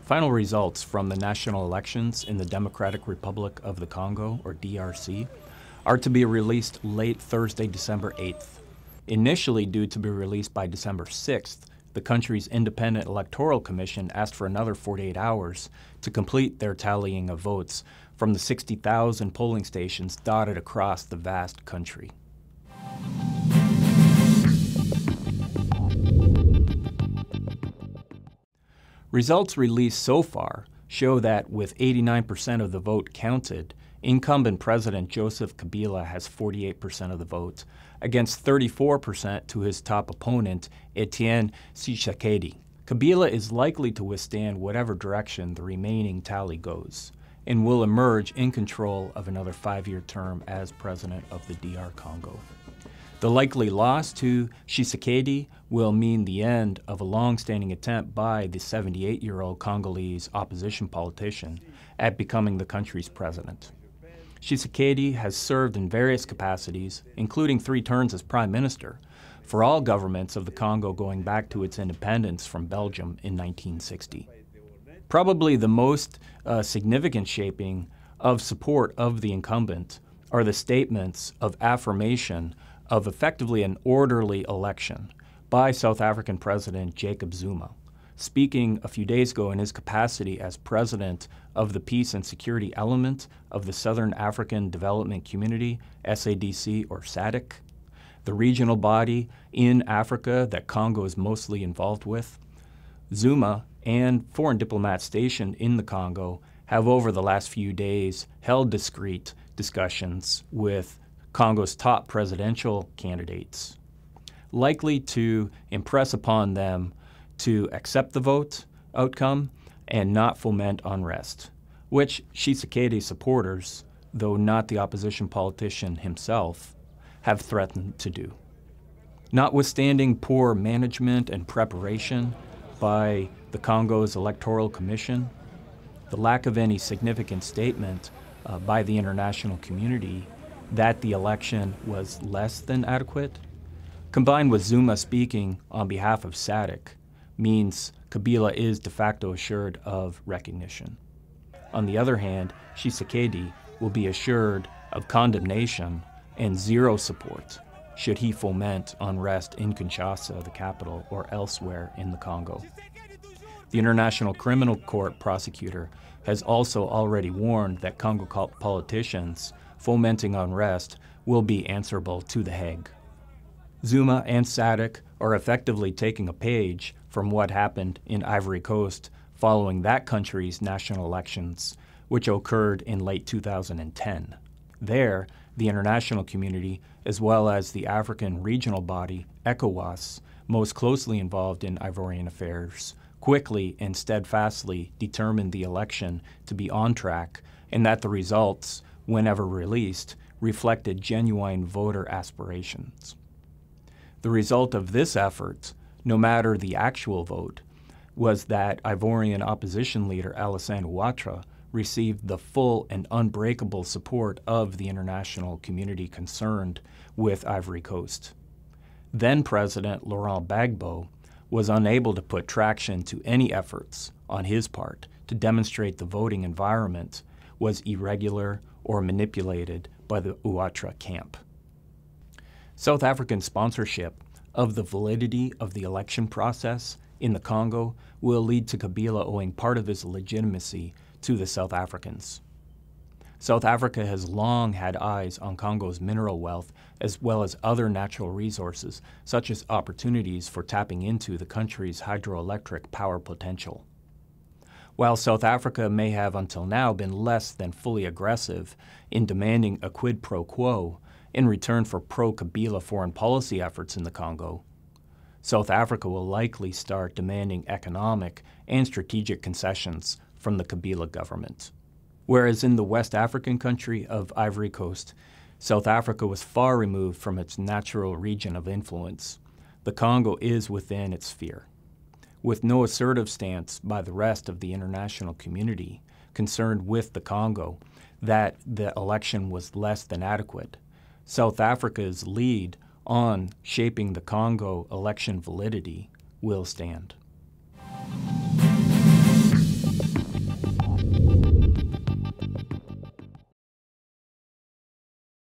Final results from the national elections in the Democratic Republic of the Congo, or DRC, are to be released late Thursday, December 8th. Initially due to be released by December 6th, the country's Independent Electoral Commission asked for another 48 hours to complete their tallying of votes from the 60,000 polling stations dotted across the vast country. Results released so far show that with 89% of the vote counted, incumbent President Joseph Kabila has 48% of the vote, against 34% to his top opponent, Etienne Tshisekedi. Kabila is likely to withstand whatever direction the remaining tally goes, and will emerge in control of another 5-year term as president of the DR Congo. The likely loss to Tshisekedi will mean the end of a long-standing attempt by the 78-year-old Congolese opposition politician at becoming the country's president. Tshisekedi has served in various capacities, including 3 terms as prime minister, for all governments of the Congo going back to its independence from Belgium in 1960. Probably the most significant shaping of support of the incumbent are the statements of affirmation of effectively an orderly election by South African President Jacob Zuma, speaking a few days ago in his capacity as president of the Peace and Security Element of the Southern African Development Community, SADC or SADC, the regional body in Africa that Congo is mostly involved with. Zuma and foreign diplomats stationed in the Congo have over the last few days held discreet discussions with Congo's top presidential candidates, likely to impress upon them to accept the vote outcome and not foment unrest, which Tshisekedi supporters, though not the opposition politician himself, have threatened to do. Notwithstanding poor management and preparation by the Congo's Electoral Commission, the lack of any significant statement by the international community that the election was less than adequate, combined with Zuma speaking on behalf of SADC, means Kabila is de facto assured of recognition. On the other hand, Tshisekedi will be assured of condemnation and zero support should he foment unrest in Kinshasa, the capital, or elsewhere in the Congo. The International Criminal Court prosecutor has also already warned that Congo politicians fomenting unrest will be answerable to The Hague. Zuma and SADC are effectively taking a page from what happened in Ivory Coast following that country's national elections, which occurred in late 2010. There, the international community, as well as the African regional body, ECOWAS, most closely involved in Ivorian affairs, quickly and steadfastly determined the election to be on track and that the results, whenever released, reflected genuine voter aspirations. The result of this effort, no matter the actual vote, was that Ivorian opposition leader Alassane Ouattara received the full and unbreakable support of the international community concerned with Ivory Coast. Then President Laurent Gbagbo was unable to put traction to any efforts on his part to demonstrate the voting environment was irregular or manipulated by the Ouattara camp. South African sponsorship of the validity of the election process in the Congo will lead to Kabila owing part of his legitimacy to the South Africans. South Africa has long had eyes on Congo's mineral wealth as well as other natural resources, such as opportunities for tapping into the country's hydroelectric power potential. While South Africa may have until now been less than fully aggressive in demanding a quid pro quo in return for pro-Kabila foreign policy efforts in the Congo, South Africa will likely start demanding economic and strategic concessions from the Kabila government. Whereas in the West African country of Ivory Coast, South Africa was far removed from its natural region of influence, the Congo is within its sphere. With no assertive stance by the rest of the international community concerned with the Congo that the election was less than adequate, South Africa's lead on shaping the Congo election validity will stand.